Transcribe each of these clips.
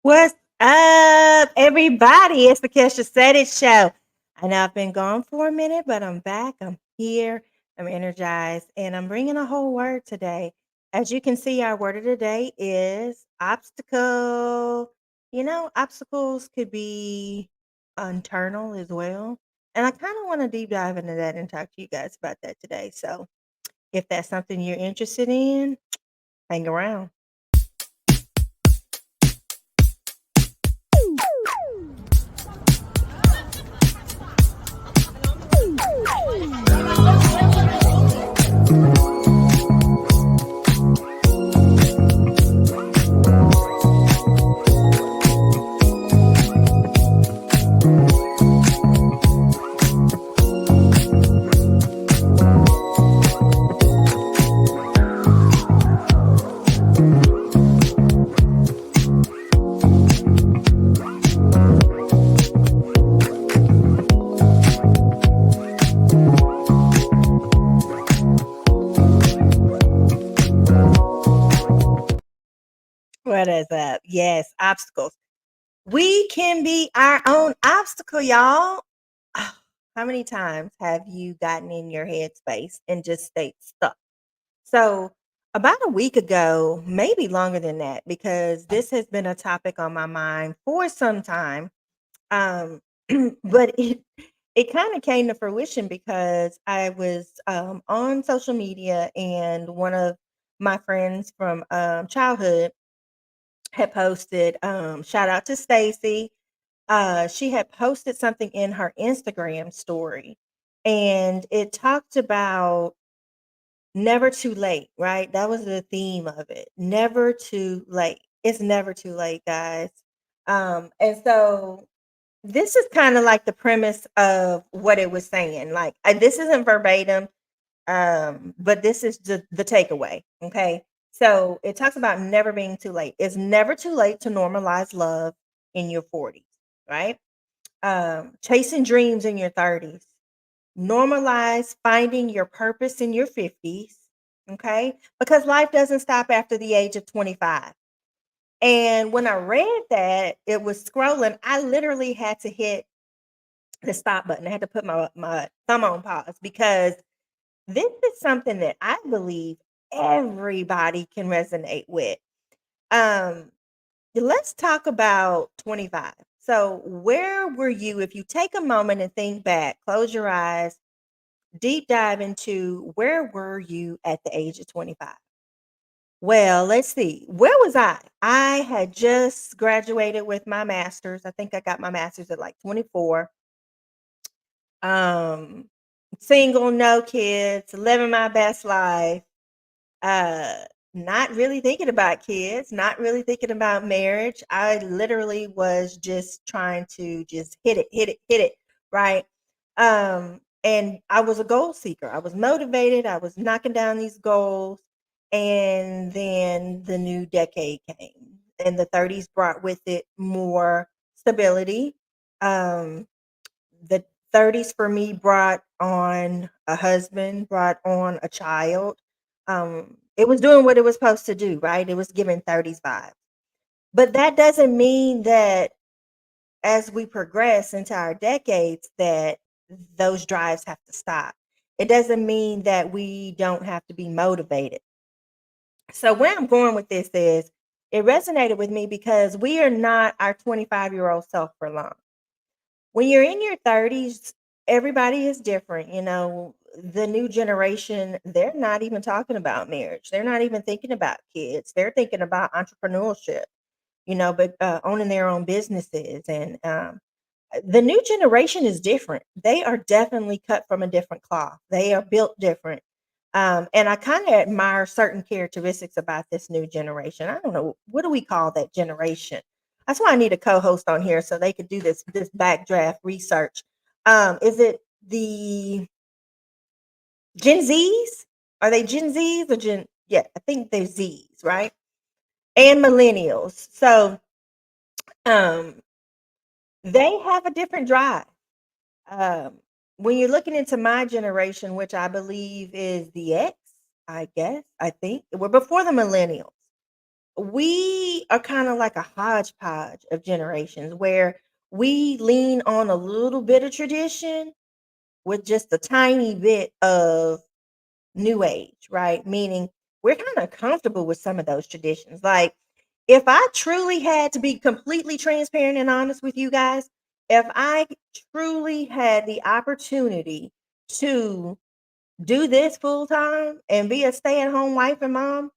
What's up, everybody? It's the Kesha Said It Show. I know I've been gone for a minute, but I'm back. I'm here. I'm energized, and I'm bringing a whole word today. As you can see, our word of the day is obstacle. Obstacles could be internal as well. And I kind of want to deep dive into that and talk to you guys about that today. So if that's something you're interested in, hang around. What is up? Yes, obstacles. We can be our own obstacle, y'all. Ah, how many times have you gotten in your headspace and just stayed stuck? So, about a week ago, maybe longer than that, because this has been a topic on my mind for some time. Um, but it kind of came to fruition because I was on social media and one of my friends from childhood had posted, shout out to Stacy. She had posted something in her Instagram story, and it talked about never too late, right? That was the theme of it. Never too late. It's never too late, guys. And so this is kind of like the premise of what it was saying. Like, this isn't verbatim, but this is the takeaway. Okay. So it talks about never being too late. It's never too late to normalize love in your 40s, right? Chasing dreams in your 30s. Normalize finding your purpose in your 50s. Okay. Because life doesn't stop after the age of 25. And when I read that, it was scrolling. I literally had to hit the stop button. I had to put my thumb on pause because this is something that I believe everybody can resonate with. Um, let's talk about 25. So, where were you if you take a moment and think back, close your eyes, deep dive into where were you at the age of 25? Well, let's see. Where was I? I had just graduated with my master's. I think I got my master's at like 24. Um, Single, no kids, living my best life. Uh, Not really thinking about kids, not really thinking about marriage. I literally was just trying to just hit it, right? And I was a goal seeker. I was motivated. I was knocking down these goals. And then the new decade came, and the 30s brought with it more stability. The 30s for me brought on a husband, brought on a child. It was doing what it was supposed to do, right? It was giving 30s vibes. But that doesn't mean that as we progress into our decades that those drives have to stop. It doesn't mean that we don't have to be motivated. So where I'm going with this is it resonated with me because we are not our 25-year-old self for long. When you're in your 30s, everybody is different. The new generation, they're not even talking about marriage. They're not even thinking about kids. They're thinking about entrepreneurship, but owning their own businesses. And the new generation is different. They are definitely cut from a different cloth. They are built different. And I kind of admire certain characteristics about this new generation. I don't know, what do we call that generation? That's why I need a co-host on here so they could do this backdraft research. Is it the Gen Zs? Are they Gen Zs or Gen? Yeah, I think they're Zs, right? And millennials. So um, they have a different drive. Um, when you're looking into my generation, which I believe is the X, I guess, I think we're before the millennials. we are kind of like a hodgepodge of generations where we lean on a little bit of tradition with just a tiny bit of new age, right? Meaning we're kind of comfortable with some of those traditions. Like, if I truly had to be completely transparent and honest with you guys, if I truly had the opportunity to do this full time and be a stay at home wife and mom,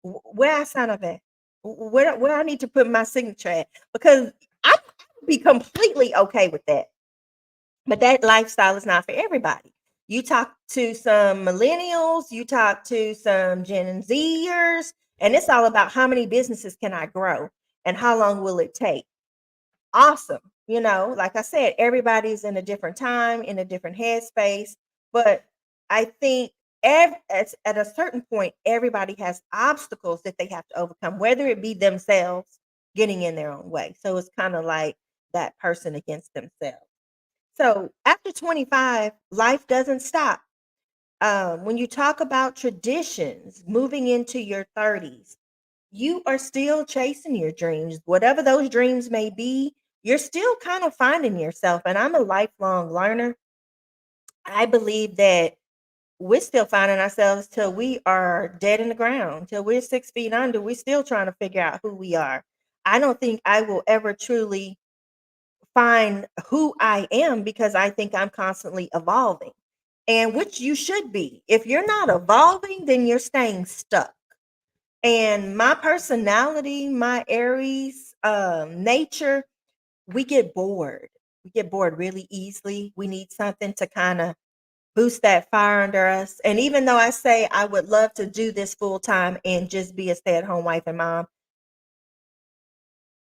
where I sign up at? Where I need to put my signature at? Because I would be completely okay with that. But that lifestyle is not for everybody. You talk to some millennials, you talk to some Gen Zers, and it's all about how many businesses can I grow and how long will it take? Awesome. Like I said, everybody's in a different time, in a different headspace. But I think at a certain point, everybody has obstacles that they have to overcome, whether it be themselves getting in their own way. So it's kind of like that person against themselves. So after 25, life doesn't stop. When you talk about traditions, moving into your 30s, you are still chasing your dreams. Whatever those dreams may be, you're still kind of finding yourself. And I'm a lifelong learner. I believe that we're still finding ourselves till we are dead in the ground, till we're 6 feet under. We're still trying to figure out who we are. I don't think I will ever truly find who I am because I think I'm constantly evolving, and which you should be. If you're not evolving, then you're staying stuck. And my personality, my Aries nature, we get bored. We get bored really easily. We need something to kind of boost that fire under us. And even though I say I would love to do this full time and just be a stay at home wife and mom,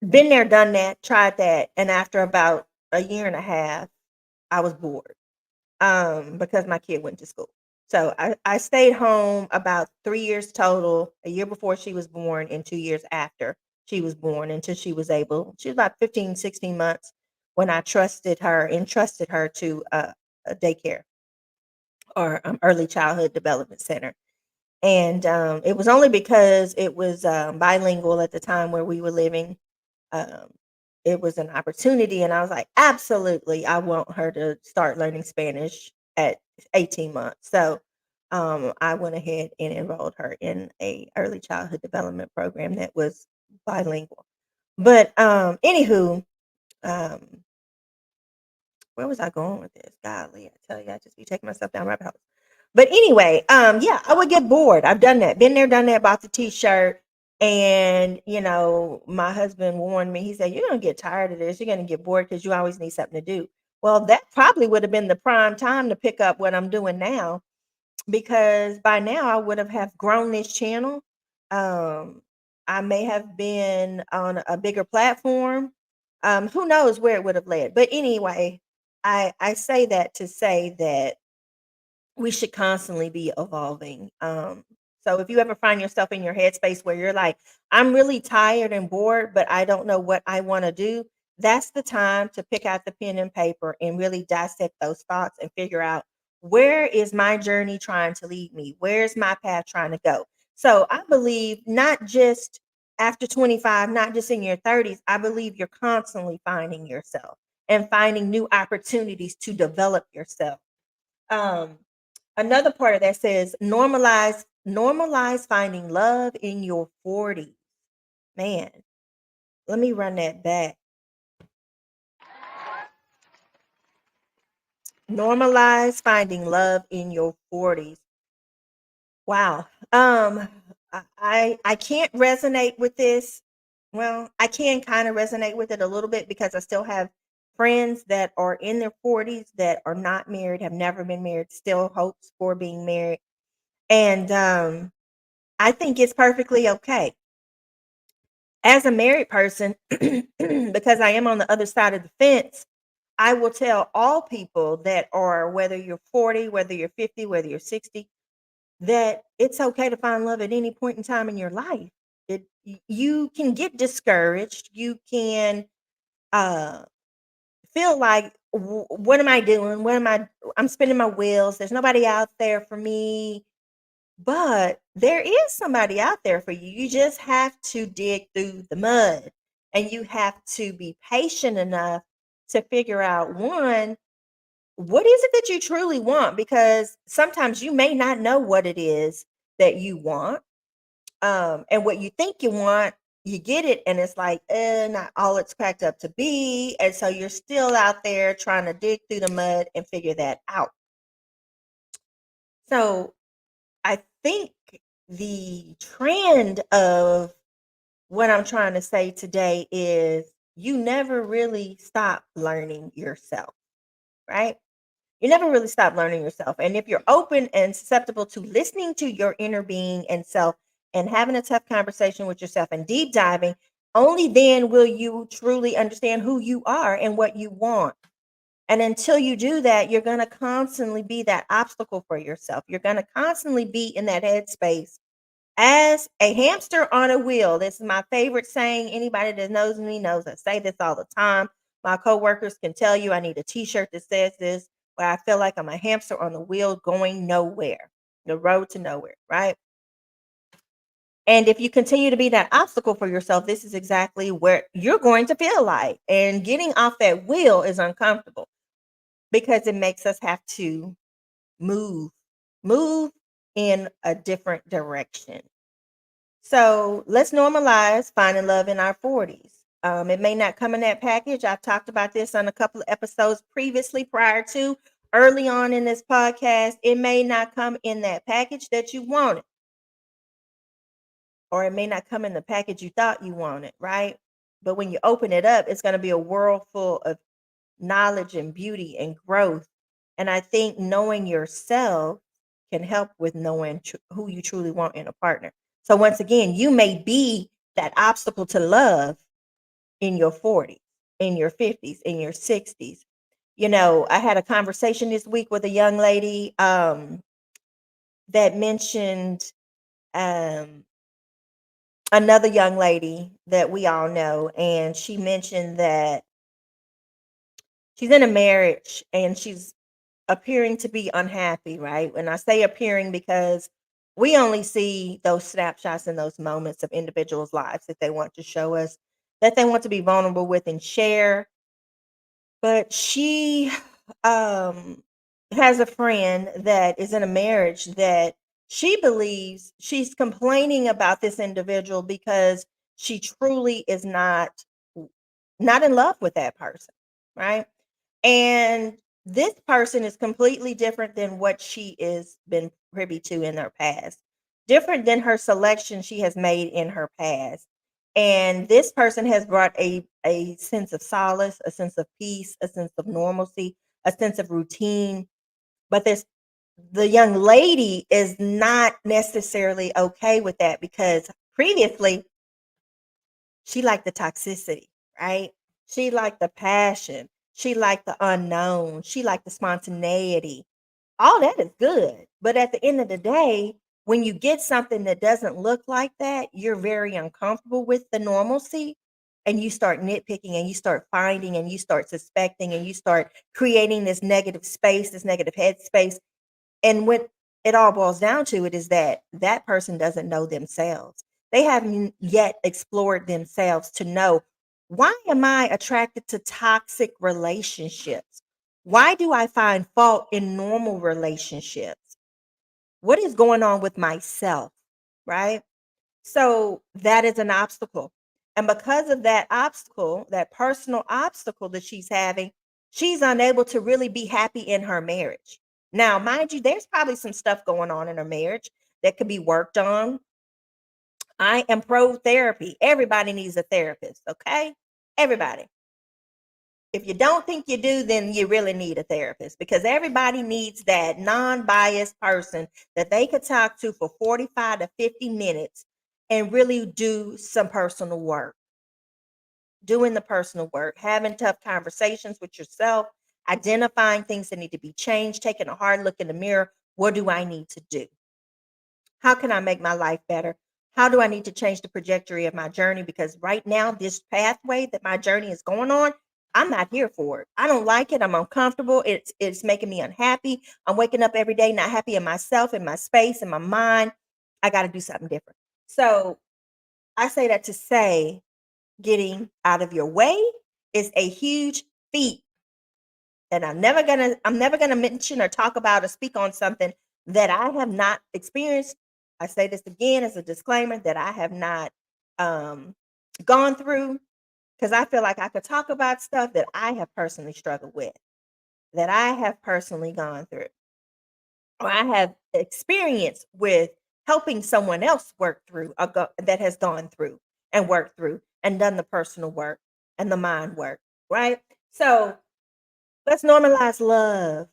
been there, done that, tried that. And after about a year and a half, I was bored because my kid went to school. So I stayed home about 3 years total, a year before she was born and 2 years after she was born until she was about 15, 16 months when I entrusted her to a daycare or early childhood development center. And it was only because it was bilingual at the time where we were living. um, it was an opportunity, and I was like, absolutely, I want her to start learning Spanish at 18 months. So I went ahead and enrolled her in a early childhood development program that was bilingual. But anywho, um, where was I going with this? Golly, I tell you, I just be taking myself down rabbit holes. But anyway, yeah, I would get bored. I've done that. Been there, done that, bought the t-shirt. And, my husband warned me. He said, "You're gonna get tired of this. You're gonna get bored because you always need something to do." Well, that probably would have been the prime time to pick up what I'm doing now, because by now I would have grown this channel. Um, I may have been on a bigger platform. Who knows where it would have led? But anyway, I say that to say that we should constantly be evolving. So if you ever find yourself in your headspace where you're like, I'm really tired and bored, but I don't know what I want to do, that's the time to pick out the pen and paper and really dissect those thoughts and figure out, where is my journey trying to lead me? Where's my path trying to go? So I believe not just after 25, not just in your 30s, I believe you're constantly finding yourself and finding new opportunities to develop yourself. Um, Another part of that says normalize finding love in your 40s. Man, let me run that back. Normalize finding love in your 40s. Wow. I can't resonate with this. Well, I can kind of resonate with it a little bit because I still have friends that are in their 40s that are not married, have never been married, still hopes for being married. And I think it's perfectly okay. As a married person, because I am on the other side of the fence, I will tell all people that are, whether you're 40, whether you're 50, whether you're 60, that it's okay to find love at any point in time in your life. You can get discouraged. You can uh, feel like, what am I doing? I'm spinning my wheels. There's nobody out there for me. But there is somebody out there for you. You just have to dig through the mud, and you have to be patient enough to figure out, one, what is it that you truly want? Because sometimes you may not know what it is that you want. And what you think you want, you get it, and it's like, not all it's cracked up to be. And so you're still out there trying to dig through the mud and figure that out. So I think the trend of what I'm trying to say today is you never really stop learning yourself, right? You never really stop learning yourself. And if you're open and susceptible to listening to your inner being and self and having a tough conversation with yourself and deep diving, only then will you truly understand who you are and what you want. And until you do that, you're going to constantly be that obstacle for yourself. You're going to constantly be in that headspace as a hamster on a wheel. This is my favorite saying. Anybody that knows me knows I say this all the time. My coworkers can tell you I need a t-shirt that says this, where I feel like I'm a hamster on the wheel going nowhere, the road to nowhere, right? And if you continue to be that obstacle for yourself, this is exactly where you're going to feel like. And getting off that wheel is uncomfortable because it makes us have to move, move in a different direction. So let's normalize finding love in our 40s. It may not come in that package. I've talked about this on a couple of episodes previously, prior to early on in this podcast. It may not come in that package that you wanted, or it may not come in the package you thought you wanted, right? But when you open it up, it's going to be a world full of knowledge and beauty and growth. And I think knowing yourself can help with knowing who you truly want in a partner. So once again, you may be that obstacle to love in your 40s, in your 50s, in your 60s. You know, I had a conversation this week with a young lady that mentioned um, another young lady that we all know, and she mentioned that she's in a marriage and she's appearing to be unhappy, right? And I say appearing because we only see those snapshots and those moments of individuals' lives that they want to show us, that they want to be vulnerable with and share. But she um has a friend that is in a marriage that she believes she's complaining about this individual because she truly is not in love with that person, right? And this person is completely different than what she is been privy to in her past. Different than her selection she has made in her past. And this person has brought a sense of solace, a sense of peace, a sense of normalcy, a sense of routine. But this the young lady is not necessarily okay with that because previously she liked the toxicity, right? She liked the passion. She liked the unknown. She liked the spontaneity. All that is good. But at the end of the day, when you get something that doesn't look like that, you're very uncomfortable with the normalcy and you start nitpicking and you start finding and you start suspecting and you start creating this negative space, this negative headspace. And what it all boils down to it is that that person doesn't know themselves. They haven't yet explored themselves to know, why am I attracted to toxic relationships? Why do I find fault in normal relationships? What is going on with myself? Right? So that is an obstacle. And because of that obstacle, that personal obstacle that she's having, she's unable to really be happy in her marriage. Now, mind you, there's probably some stuff going on in her marriage that could be worked on. I am pro therapy. Everybody needs a therapist, okay? Everybody. If you don't think you do, then you really need a therapist because everybody needs that non biased person that they could talk to for 45 to 50 minutes and really do some personal work. Doing the personal work, having tough conversations with yourself, identifying things that need to be changed, taking a hard look in the mirror. What do I need to do? How can I make my life better? How do I need to change the trajectory of my journey? Because right now, this pathway that my journey is going on, I'm not here for it. I don't like it. I'm uncomfortable. It's making me unhappy. I'm waking up every day not happy in myself, in my space, in my mind. I got to do something different. So I say that to say getting out of your way is a huge feat. And I'm never gonna mention or talk about or speak on something that I have not experienced. I say this again as a disclaimer that I have not um gone through, because I feel like I could talk about stuff that I have personally struggled with, that I have personally gone through, or I have experience with helping someone else work through that has gone through and worked through and done the personal work and the mind work, right? So let's normalize love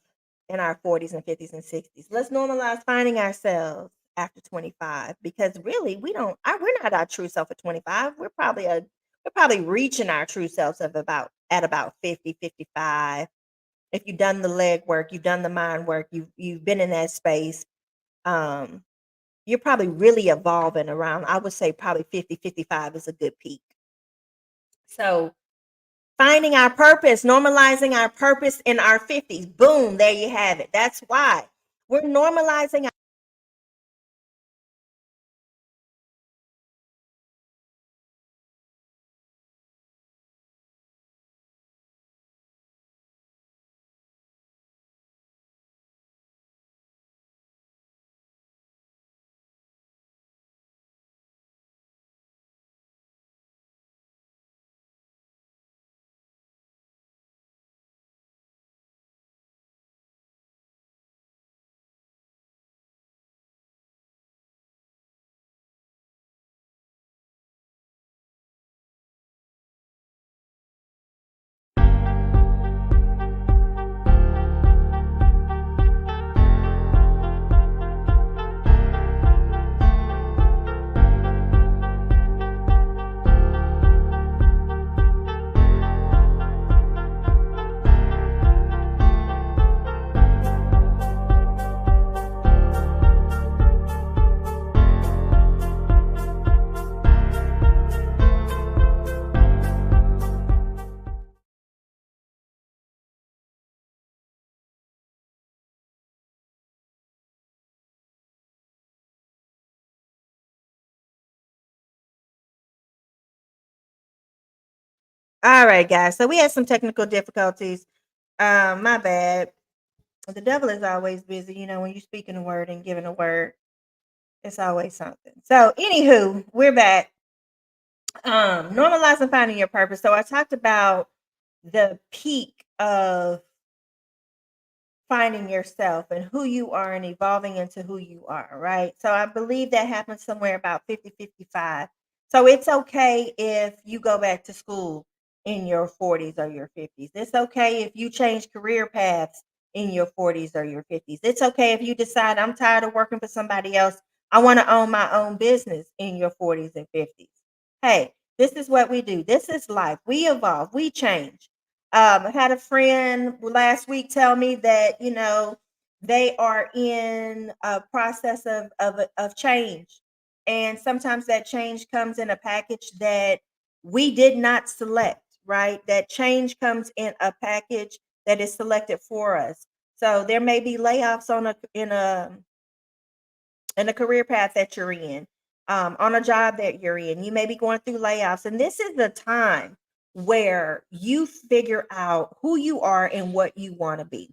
in our 40s and 50s and 60s. Let's normalize finding ourselves after 25, because really we're not our true self at 25. We're probably reaching our true selves of about 50, 55. If you've done the leg work, you've done the mind work, you've been in that space, um, you're probably really evolving around, I would say probably 50, 55 is a good peak. So finding our purpose, normalizing our purpose in our 50s. Boom, there you have it. That's why we're normalizing. All right, guys. So we had some technical difficulties. My bad. The devil is always busy. When you're speaking a word and giving a word, it's always something. So, anywho, we're back. Normalizing finding your purpose. So I talked about the peak of finding yourself and who you are and evolving into who you are, right? So I believe that happens somewhere about 50, 55. So it's okay if you go back to school in your 40s or your 50s. It's okay if you change career paths in your 40s or your 50s. It's okay if you decide I'm tired of working for somebody else. I want to own my own business in your 40s and 50s. Hey, this is what we do. This is life. We evolve, we change. I had a friend last week tell me that they are in a process of change, and sometimes that change comes in a package that we did not select. Right, that change comes in a package that is selected for us. So there may be layoffs in a career path that you're in, on a job that you're in. You may be going through layoffs, and this is the time where you figure out who you are and what you want to be.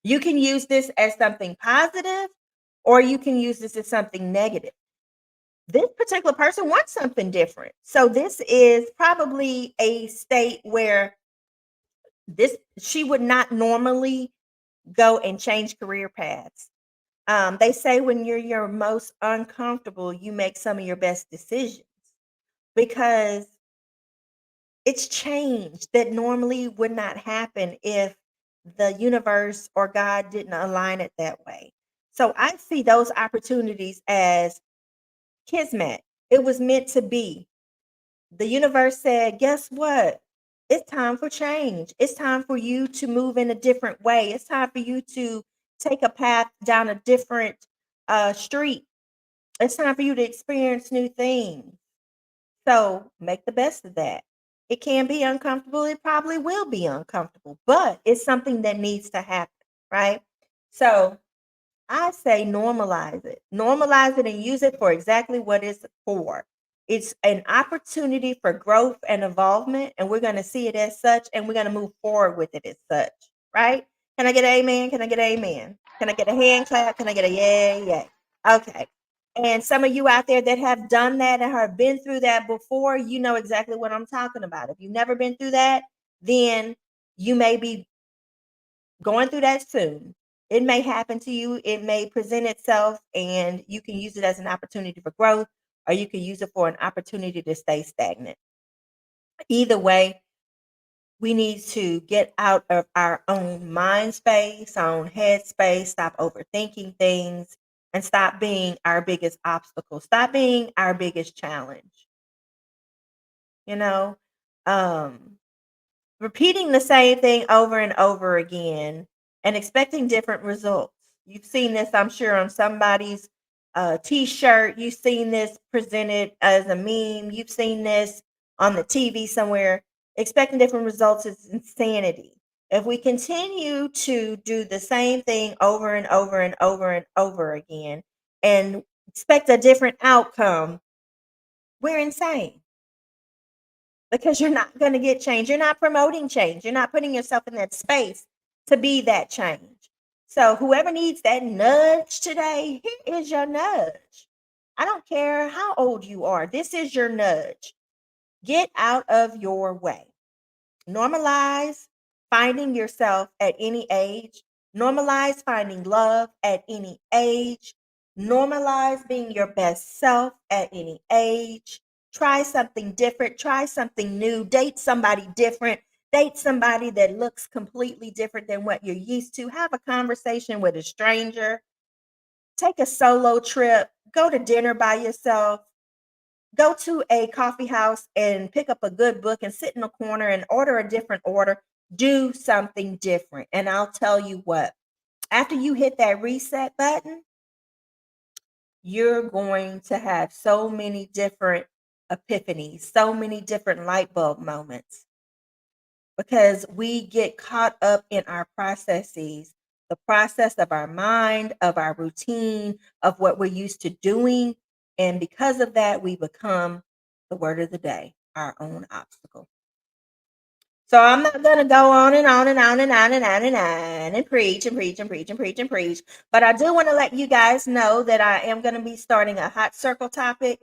You can use this as something positive, or you can use this as something negative. This particular person wants something different. So this is probably a state where this she would not normally go and change career paths. They say when you're your most uncomfortable, you make some of your best decisions, because it's change that normally would not happen if the universe or God didn't align it that way. So I see those opportunities as kismet. It was meant to be. The universe said, guess what? It's time for change. It's time for you to move in a different way. It's time for you to take a path down a different street. It's time for you to experience new things. So make the best of that. It can be uncomfortable. It probably will be uncomfortable, but it's something that needs to happen, right? So I say normalize it. Normalize it and use it for exactly what it's for. It's an opportunity for growth and involvement, and we're going to see it as such, and we're going to move forward with it as such, right? Can I get an amen? Can I get an amen? Can I get a hand clap? Can I get a yay? Yay. Okay. And some of you out there that have done that and have been through that before, you know exactly what I'm talking about. If you've never been through that, then you may be going through that soon. It may happen to you, it may present itself, and you can use it as an opportunity for growth, or you can use it for an opportunity to stay stagnant. Either way, we need to get out of our own mind space, our own head space, stop overthinking things, and stop being our biggest obstacle. Stop being our biggest challenge. You know, um, repeating the same thing over and over again and expecting different results. You've seen this, I'm sure, on somebody's t-shirt. You've seen this presented as a meme. You've seen this on the TV somewhere. Expecting different results is insanity. If we continue to do the same thing over and over and over and over again and expect a different outcome, we're insane because you're not going to get change. You're not promoting change. You're not putting yourself in that space to be that change. So, whoever needs that nudge today, here is your nudge. I don't care how old you are. This is your nudge. Get out of your way. Normalize finding yourself at any age. Normalize finding love at any age. Normalize being your best self at any age. Try something different. Try something new. Date somebody different. Date somebody that looks completely different than what you're used to. Have a conversation with a stranger. Take a solo trip. Go to dinner by yourself. Go to a coffee house and pick up a good book and sit in a corner and order a different order. Do something different. And I'll tell you what, after you hit that reset button, you're going to have so many different epiphanies, so many different light bulb moments because we get caught up in our processes, the process of our mind, of our routine, of what we're used to doing. And because of that, we become the word of the day, our own obstacle. So I'm not gonna go on and on and on and on and on and on and preach and preach and preach and preach and preach. But I do want to let you guys know that I am going to be starting a hot circle topic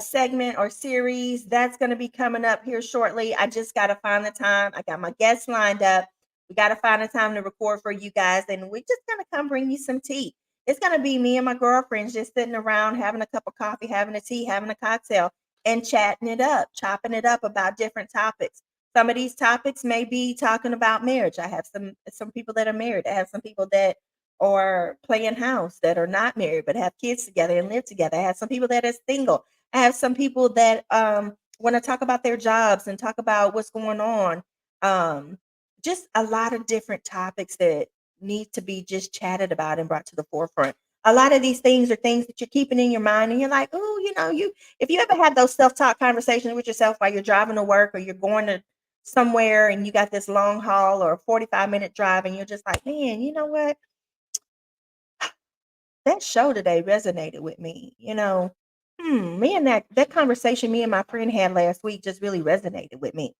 segment or series that's going to be coming up here shortly. I just got to find the time. I got my guests lined up. We got to find a time to record for you guys, and we're just going to come bring you some tea. It's going to be me and my girlfriends just sitting around having a cup of coffee, having a tea, having a cocktail, and chatting it up, chopping it up about different topics. Some of these topics may be talking about marriage. I have some people that are married. I have some people that are playing house that are not married but have kids together and live together. I have some people that are single. I have some people that want to talk about their jobs and talk about what's going on. Um, just a lot of different topics that need to be just chatted about and brought to the forefront. A lot of these things are things that you're keeping in your mind and you're like, oh, you if you ever had those self-talk conversations with yourself while you're driving to work or you're going to somewhere and you got this long haul or a 45-minute drive and you're just like, man, you know what? That show today resonated with me. Me and that conversation me and my friend had last week just really resonated with me.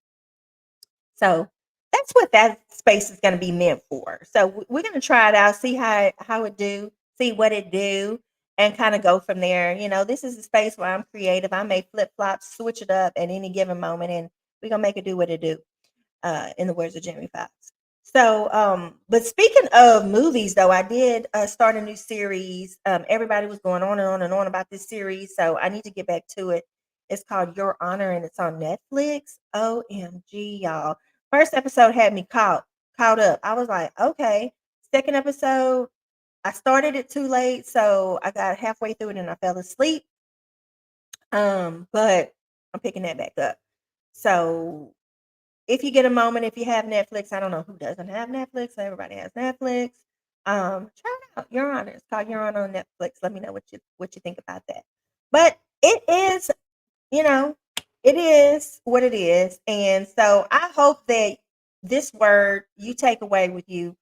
So that's what that space is going to be meant for. So we're going to try it out, see how it do, see what it do, and kind of go from there. This is a space where I'm creative. I may flip flop, switch it up at any given moment, and we're gonna make it do what it do. In the words of Jimmy Fox. So, but speaking of movies, though, I did start a new series. Everybody was going on and on and on about this series, so I need to get back to it. It's called Your Honor, and it's on Netflix. OMG, y'all! First episode had me caught up. I was like, okay. Second episode, I started it too late, so I got halfway through it and I fell asleep. But I'm picking that back up. So if you get a moment, if you have Netflix, I don't know who doesn't have Netflix. Everybody has Netflix. Try it out. Your Honor. It's called Your Honor on Netflix. Let me know what you think about that. But it is, you know, It is what it is. And so I hope that this word you take away with you,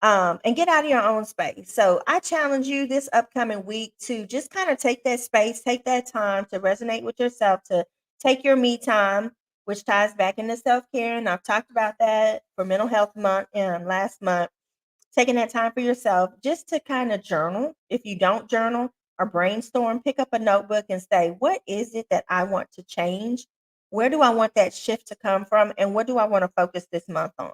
and get out of your own space. So I challenge you this upcoming week to just kind of take that space, take that time to resonate with yourself, to take your me time, which ties back into self care. And I've talked about that for Mental Health Month and last month, taking that time for yourself just to kind of journal. If you don't journal or brainstorm, pick up a notebook and say, what is it that I want to change? Where do I want that shift to come from? And what do I want to focus this month on?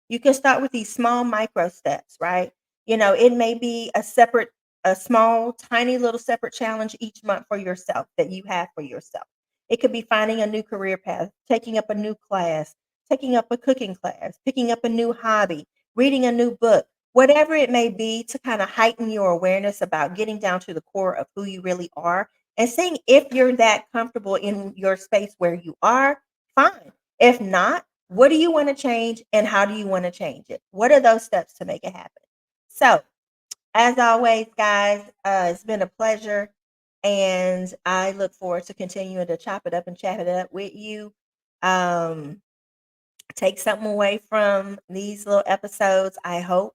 You can start with these small micro steps, right? It may be a small, tiny little separate challenge each month for yourself that you have for yourself. It could be finding a new career path, taking up a new class, taking up a cooking class, picking up a new hobby, reading a new book, whatever it may be, to kind of heighten your awareness about getting down to the core of who you really are and seeing if you're that comfortable in your space where you are, fine. If not, what do you want to change and how do you want to change it? What are those steps to make it happen? So, as always, guys, it's been a pleasure. And I look forward to continuing to chop it up and chat it up with you. Um, Take something away from these little episodes, I hope.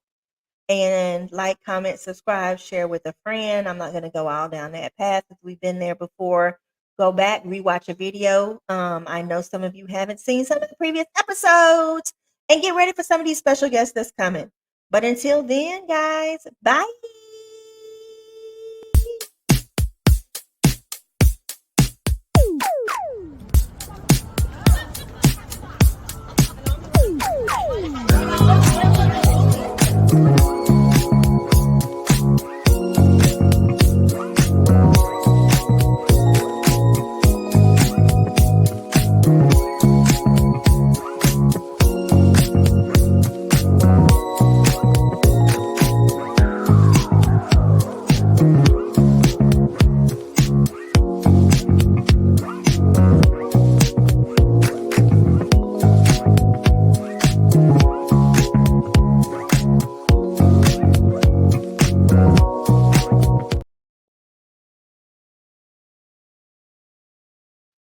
And like, comment, subscribe, share with a friend. I'm not going to go all down that path if we've been there before. Go back, rewatch a video. I know some of you haven't seen some of the previous episodes, and get ready for some of these special guests that's coming. But until then, guys, bye.